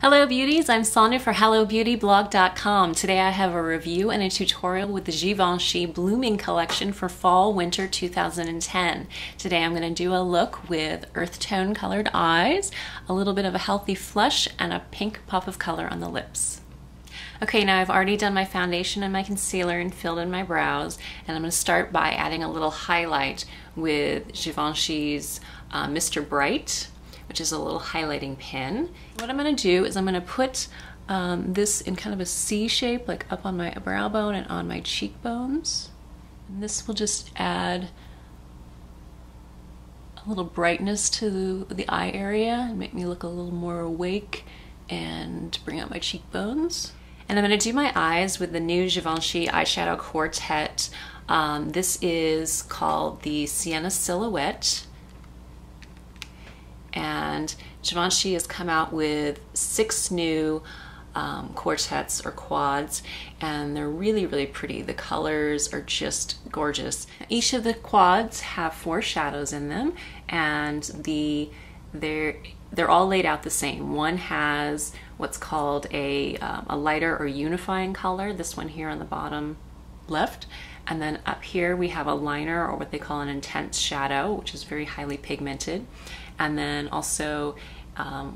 Hello beauties, I'm Sonia for HelloBeautyBlog.com. Today I have a review and a tutorial with the Givenchy Blooming Collection for Fall-Winter 2010. Today I'm going to do a look with earth tone colored eyes, a little bit of a healthy flush, and a pink pop of color on the lips. Okay, now I've already done my foundation and my concealer and filled in my brows, and I'm going to start by adding a little highlight with Givenchy's Mr. Bright, which is a little highlighting pen. What I'm going to do is I'm going to put this in kind of a C shape, like up on my brow bone and on my cheekbones. And this will just add a little brightness to the eye area and make me look a little more awake and bring out my cheekbones. And I'm going to do my eyes with the new Givenchy eyeshadow Quartet. This is called the Sienna Silhouette. And Givenchy has come out with 6 new quartets or quads, and they're really, really pretty. The colors are just gorgeous. Each of the quads have 4 shadows in them, and they're all laid out the same. One has what's called a lighter or unifying color, this one here on the bottom left. And then up here we have a liner, or what they call an intense shadow, which is very highly pigmented. And then also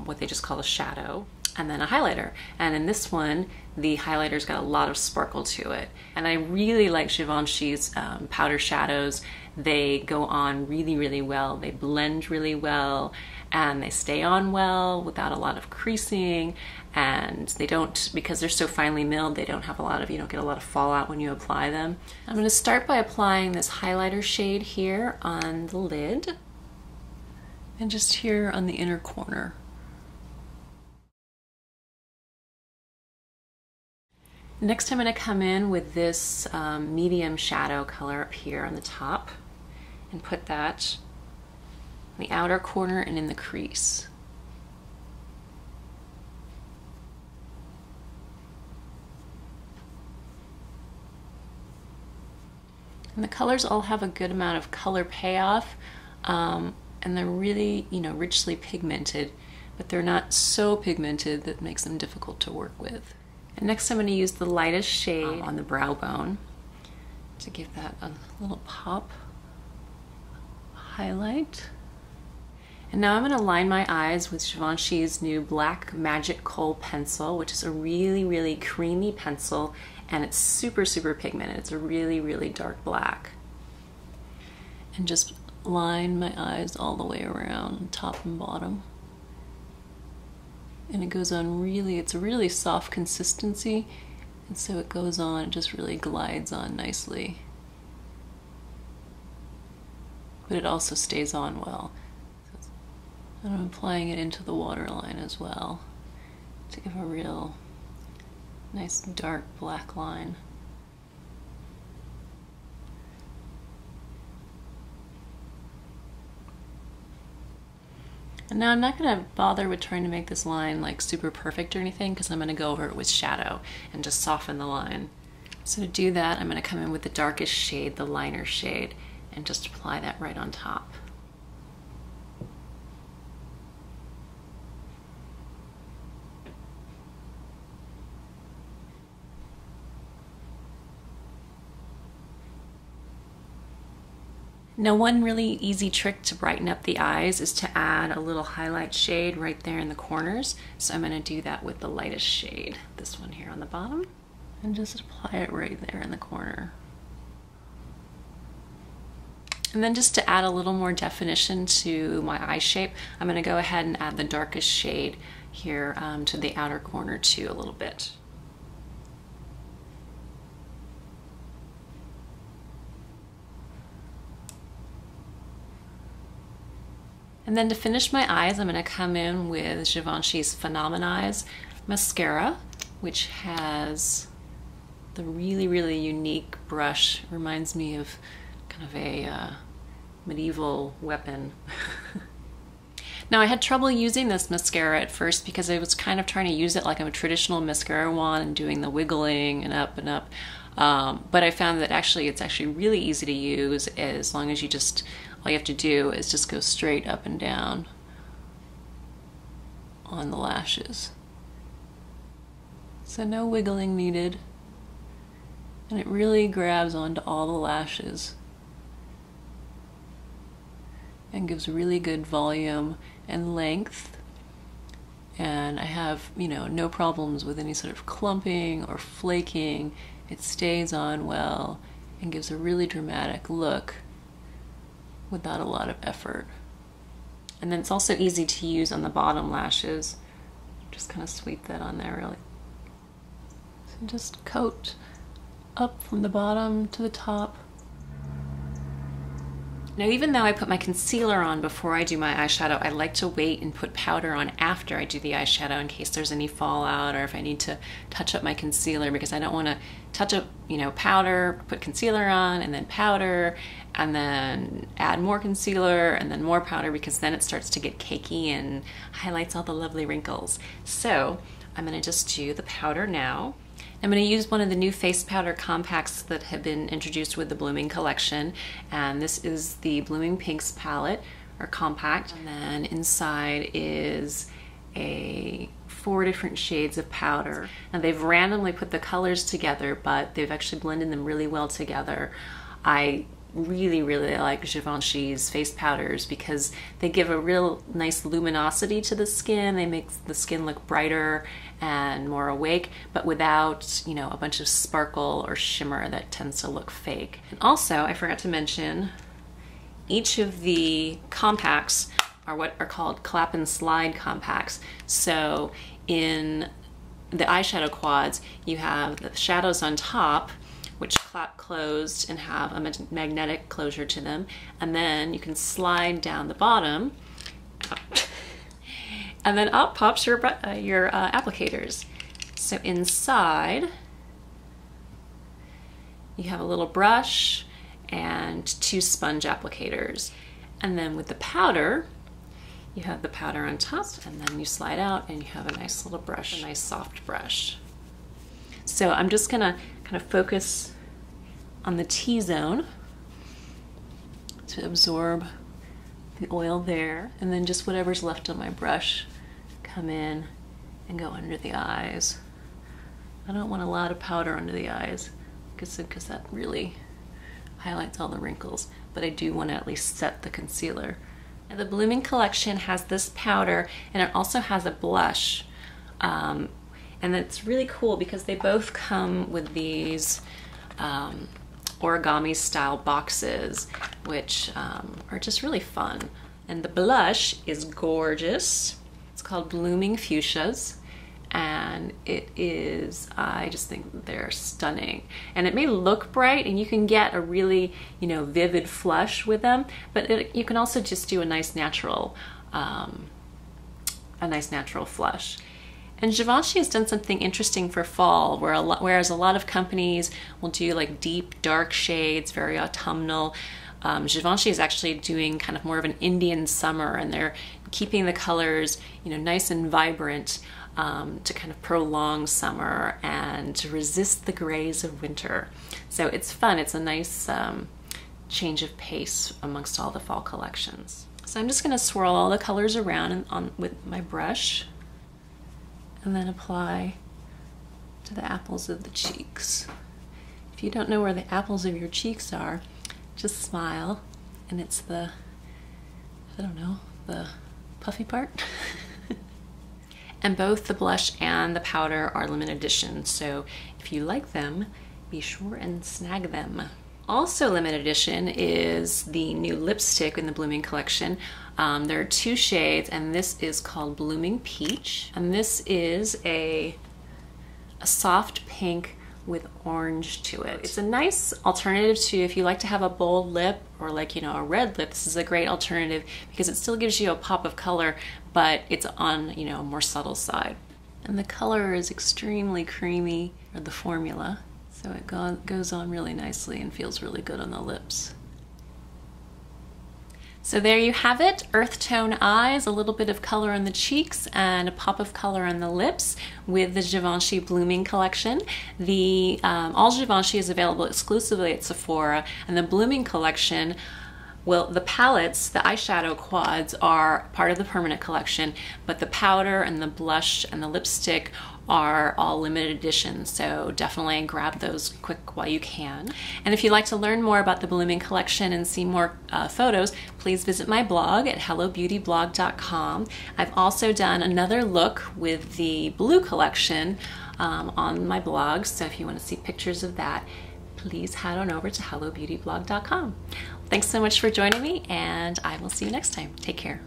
what they just call a shadow, and then a highlighter. And in this one, the highlighter's got a lot of sparkle to it. And I really like Givenchy's powder shadows. They go on really, really well. They blend really well, and they stay on well without a lot of creasing. And they don't, because they're so finely milled, they don't have a lot of, you don't get a lot of fallout when you apply them. I'm going to start by applying this highlighter shade here on the lid, and just here on the inner corner. Next I'm going to come in with this medium shadow color up here on the top and put that in the outer corner and in the crease. And the colors all have a good amount of color payoff. And they're really, richly pigmented, but they're not so pigmented that makes them difficult to work with. And next I'm going to use the lightest shade on the brow bone to give that a little pop highlight. And now I'm going to line my eyes with Givenchy's new Black Magic Khol pencil, which is a really, really creamy pencil, and it's super, super pigmented. It's a really, really dark black. And just line my eyes all the way around, top and bottom. And it goes on really, it's a really soft consistency, and so it goes on, it just really glides on nicely. But it also stays on well. And I'm applying it into the waterline as well to give a real nice dark black line. And now I'm not going to bother with trying to make this line like super perfect or anything, because I'm going to go over it with shadow and just soften the line. So to do that, I'm going to come in with the darkest shade, the liner shade, and just apply that right on top. Now, one really easy trick to brighten up the eyes is to add a little highlight shade right there in the corners. So I'm going to do that with the lightest shade, this one here on the bottom, and just apply it right there in the corner. And then just to add a little more definition to my eye shape, I'm going to go ahead and add the darkest shade here to the outer corner too a little bit. And then to finish my eyes, I'm going to come in with Givenchy's Phenomen'Eyes mascara, which has the really, really unique brush. It reminds me of kind of a medieval weapon. Now, I had trouble using this mascara at first because I was kind of trying to use it like a traditional mascara wand and doing the wiggling and up and up. But I found that it's actually really easy to use, as long as all you have to do is just go straight up and down on the lashes. So no wiggling needed. And it really grabs onto all the lashes and gives really good volume and length. And I have, you know, no problems with any sort of clumping or flaking. It stays on well and gives a really dramatic look without a lot of effort. And then it's also easy to use on the bottom lashes. Just kind of sweep that on there really. So just coat up from the bottom to the top. Now, even though I put my concealer on before I do my eyeshadow, I like to wait and put powder on after I do the eyeshadow in case there's any fallout or if I need to touch up my concealer, because I don't want to touch up, you know, powder, put concealer on and then powder and then add more concealer and then more powder, because then it starts to get cakey and highlights all the lovely wrinkles. So I'm going to just do the powder now. I'm going to use one of the new face powder compacts that have been introduced with the Blooming collection, and this is the Blooming Pinks palette, or compact, and then inside is 4 different shades of powder. And they've randomly put the colors together, but they've actually blended them really well together. I really like Givenchy's face powders because they give a real nice luminosity to the skin. They make the skin look brighter and more awake, but without, you know, a bunch of sparkle or shimmer that tends to look fake. And also, I forgot to mention, each of the compacts are what are called clap and slide compacts. So in the eyeshadow quads, you have the shadows on top, which clap closed and have a magnetic closure to them. And then you can slide down the bottom and then up pops your applicators. So inside, you have a little brush and 2 sponge applicators. And then with the powder, you have the powder on top, and then you slide out and you have a nice little brush, a nice soft brush. So I'm just gonna kind of focus on the T-zone to absorb the oil there, and then just whatever's left on my brush come in and go under the eyes. I don't want a lot of powder under the eyes because that really highlights all the wrinkles, but I do want to at least set the concealer. Now, the Blooming collection has this powder, and it also has a blush. And it's really cool because they both come with these origami style boxes, which are just really fun. And the blush is gorgeous. It's called Blooming Fuchsias, and it is, I just think they're stunning. And it may look bright and you can get a really, you know, vivid flush with them, but you can also just do a nice natural flush. And Givenchy has done something interesting for fall, whereas a lot of companies will do like deep, dark shades, very autumnal. Givenchy is actually doing kind of more of an Indian summer, and they're keeping the colors, you know, nice and vibrant to kind of prolong summer and to resist the grays of winter. So it's fun. It's a nice change of pace amongst all the fall collections. So I'm just going to swirl all the colors around with my brush, and then apply to the apples of the cheeks. If you don't know where the apples of your cheeks are, just smile, and it's the, I don't know, the puffy part. And both the blush and the powder are limited edition, so if you like them, be sure and snag them. Also limited edition is the new lipstick in the Blooming collection. There are 2 shades, and this is called Blooming Peach, and this is a soft pink with orange to it. It's a nice alternative to, if you like to have a bold lip or like, you know, a red lip, this is a great alternative because it still gives you a pop of color, but it's on, you know, a more subtle side. And the color is extremely creamy, or the formula, so it goes on really nicely and feels really good on the lips. So there you have it, earth tone eyes, a little bit of color on the cheeks, and a pop of color on the lips with the Givenchy Blooming collection. All Givenchy is available exclusively at Sephora, and the Blooming collection Well, the palettes, the eyeshadow quads, are part of the permanent collection, but the powder and the blush and the lipstick are all limited editions, so definitely grab those quick while you can. And if you'd like to learn more about the Blooming collection and see more photos, please visit my blog at hellobeautyblog.com. I've also done another look with the blue collection on my blog, so if you want to see pictures of that, please head on over to hellobeautyblog.com. Thanks so much for joining me, and I will see you next time. Take care.